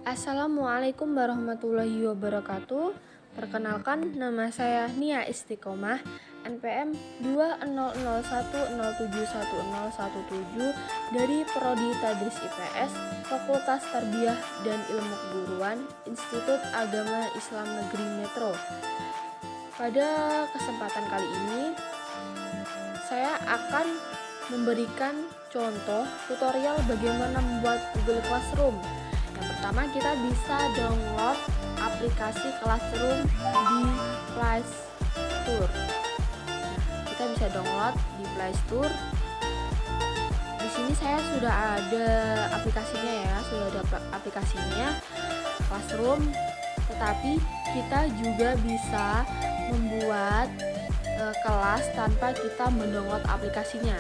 Assalamualaikum warahmatullahi wabarakatuh. Perkenalkan, nama saya Nia Istiqomah, NPM 20010710117 dari Prodi Tadris IPS, Fakultas Tarbiyah dan Ilmu Keguruan, Institut Agama Islam Negeri Metro. Pada kesempatan kali ini, saya akan memberikan contoh tutorial bagaimana membuat Google Classroom. Yang pertama, kita bisa download aplikasi Classroom di Play Store. Kita bisa download di Play Store. Di sini saya sudah ada aplikasinya ya, Classroom. Tetapi kita juga bisa membuat kelas tanpa kita mendownload aplikasinya,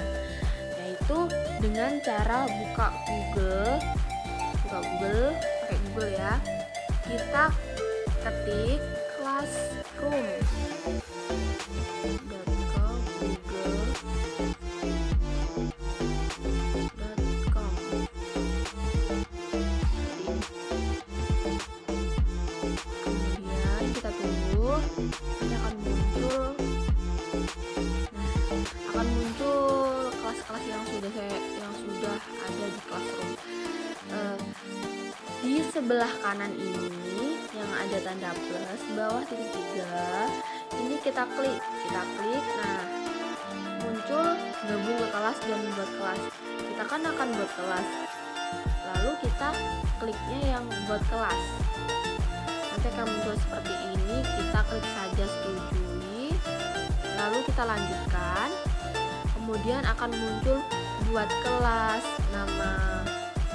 yaitu dengan cara buka Google, pakai Google ya. Kita ketik classroom. Kemudian kita tunggu, ini akan muncul kelas-kelas yang sudah ada di Classroom. Di sebelah kanan ini yang ada tanda plus, bawah titik 3, ini kita klik. Nah, muncul gabung ke kelas dan buat kelas. Kita kan akan buat kelas, lalu kita kliknya yang buat kelas. Nanti akan muncul seperti ini, kita klik saja setujui, lalu kita lanjutkan. Kemudian akan muncul buat kelas, nama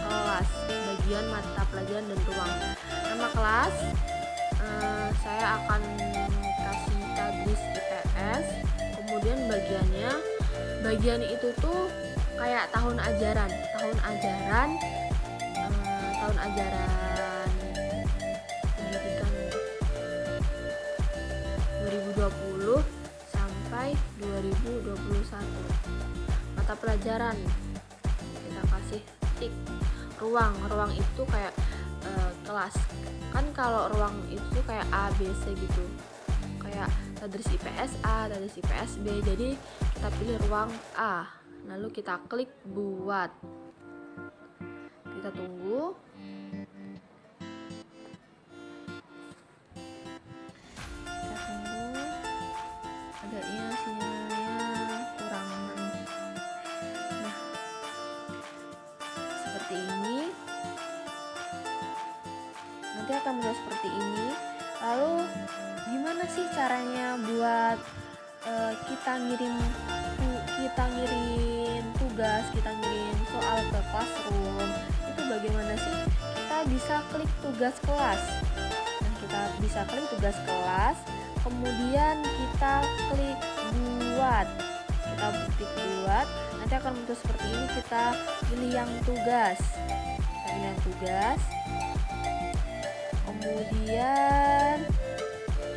kelas, bagian mata pelajaran dan ruang. Nama kelas saya akan kasih Tadris IPS. Kemudian bagian itu tuh kayak tahun ajaran pendidikan 2020 sampai 2021. Mata pelajaran kita kasih tik. Ruang itu kayak kelas. Kan kalau ruang itu kayak A, B, C gitu. Kayak Tadris IPS A, Tadris IPS B. Jadi kita pilih ruang A. Lalu kita klik buat. Kita tunggu. Agaknya sinyalnya kurang. Nah, seperti ini. Nanti akan muncul seperti ini. Lalu gimana sih caranya buat kita ngirim tugas, kita ngirim soal ke Classroom? Itu bagaimana sih? Kita bisa klik tugas kelas. Nah, kita bisa klik tugas kelas, kemudian kita klik buat. Nanti akan muncul seperti ini. Kita pilih yang tugas. Kemudian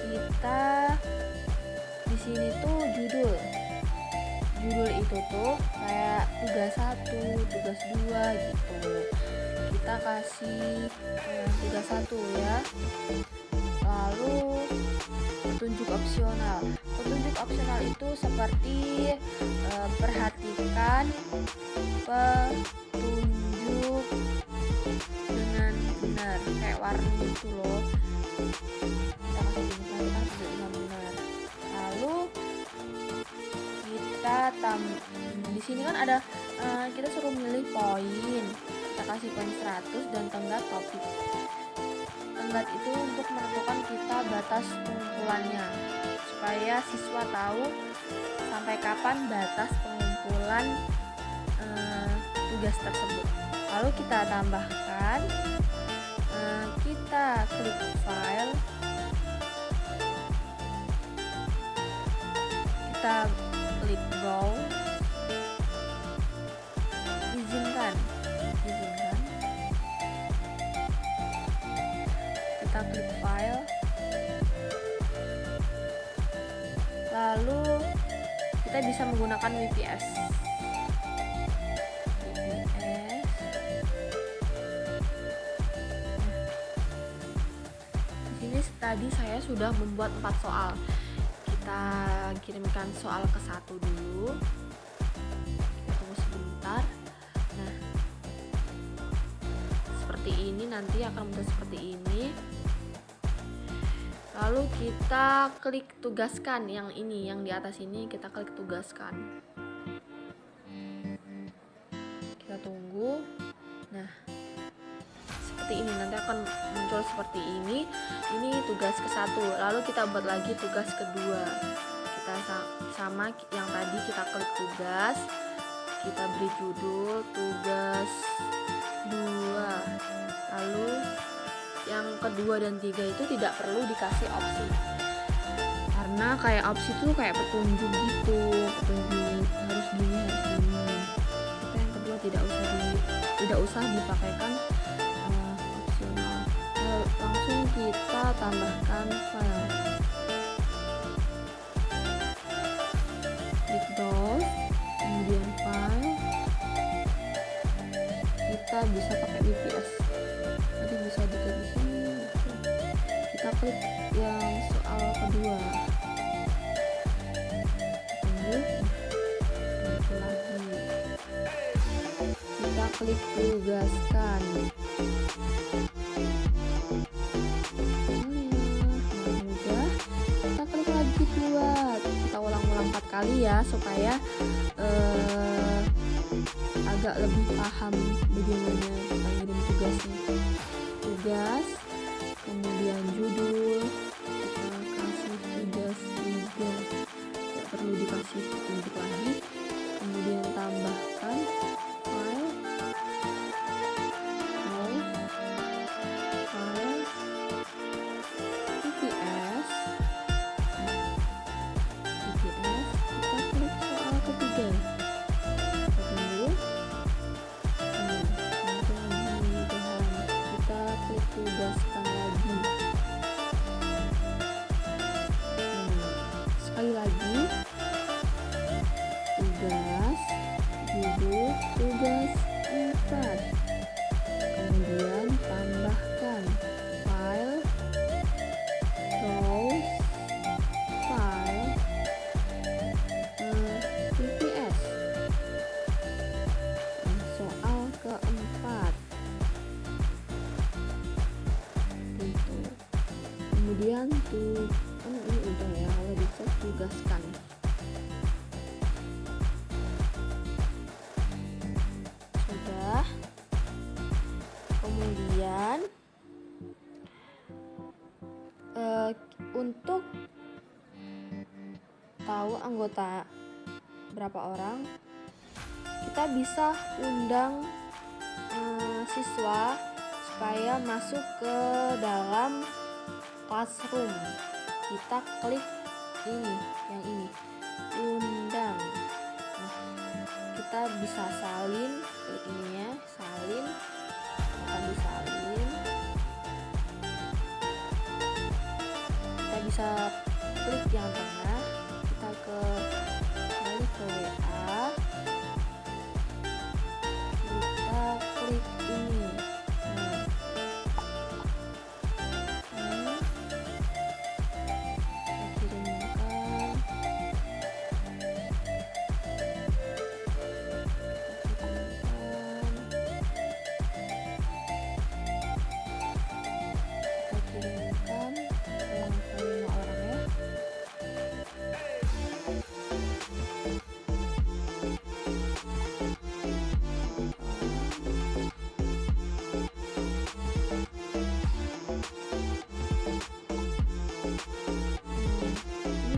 kita di sini tuh judul itu tuh kayak tugas 1, tugas 2 gitu. Kita kasih tugas 1 ya. Lalu petunjuk opsional itu seperti perhatikan petunjuk dengan benar, kayak warna itu loh. Kita kasih perhatikan petunjuk dengan benar. Lalu kita di sini kan ada kita suruh milih poin. Kita kasih poin 100 dan tenggat topik. Tenggat itu untuk menentukan kita batas pengumpulannya, supaya siswa tahu sampai kapan batas pengumpulan tugas tersebut. Lalu kita tambahkan, kita klik file, kita klik browse, izinkan, kita klik file, lalu kita bisa menggunakan VPS. ini tadi saya sudah membuat 4 soal. Kita kirimkan soal ke 1 dulu. Kita tunggu sebentar. Nah, seperti ini, nanti akan muncul seperti ini. Lalu kita klik tugaskan yang ini, yang di atas ini kita klik tugaskan. Kita tunggu. Nah, seperti ini, nanti akan muncul seperti ini. Ini tugas ke-1. Lalu kita buat lagi tugas kedua. Kita sama yang tadi, kita klik tugas, kita beri judul tugas 2. Lalu yang kedua dan 3 itu tidak perlu dikasih opsi, karena kayak opsi itu kayak petunjuk gitu, petunjuk harus gini harus gini. Kita yang kedua tidak usah dipakaikan opsional. Langsung kita tambahkan file, klik browse, kemudian file. Kita bisa pakai VPS, jadi bisa diklik di sini. Kita klik yang soal kedua, tunggu itu lagi, kita klik tugaskan. Mudah, kita klik lagi buat, kita ulang-ulang 4 kali ya, supaya agak lebih paham bagaimana kita ngirim tugasnya. Tugas, kemudian judul, kita kasih tugas 3, tidak perlu dikasih petunjuk lagi. Kemudian tambahkan file, VPS, kita klik soal ketiga. Kita klik tugaskan lagi. Sekali lagi, tugas, judul, tugas 4. Kemudian tambahkan file, browse, file, VPS. Soal keempat. Kemudian ini udah ya, kalau dicek tugaskan. Sudah. Kemudian untuk tahu anggota berapa orang, kita bisa undang siswa supaya masuk ke dalam classroom. Kita klik ini, yang ini, undang. Nah, kita bisa salin, klik ini ya, salin, kita disalin. Kita bisa klik yang tengah, kita balik ke WA, kita klik ini.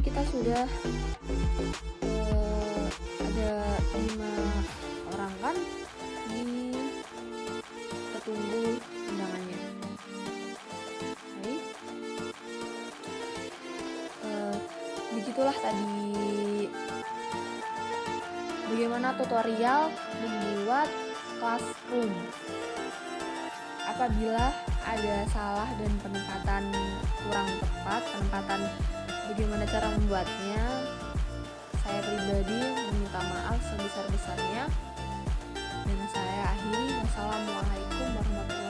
Kita sudah ada 5 orang kan, kita tunggu undangannya. Baik, begitulah tadi bagaimana tutorial membuat classroom. Apabila ada salah dan penempatan kurang tepat, bagaimana cara membuatnya, saya pribadi meminta maaf sebesar-besarnya. Dan saya akhiri, wassalamualaikum warahmatullahi wabarakatuh.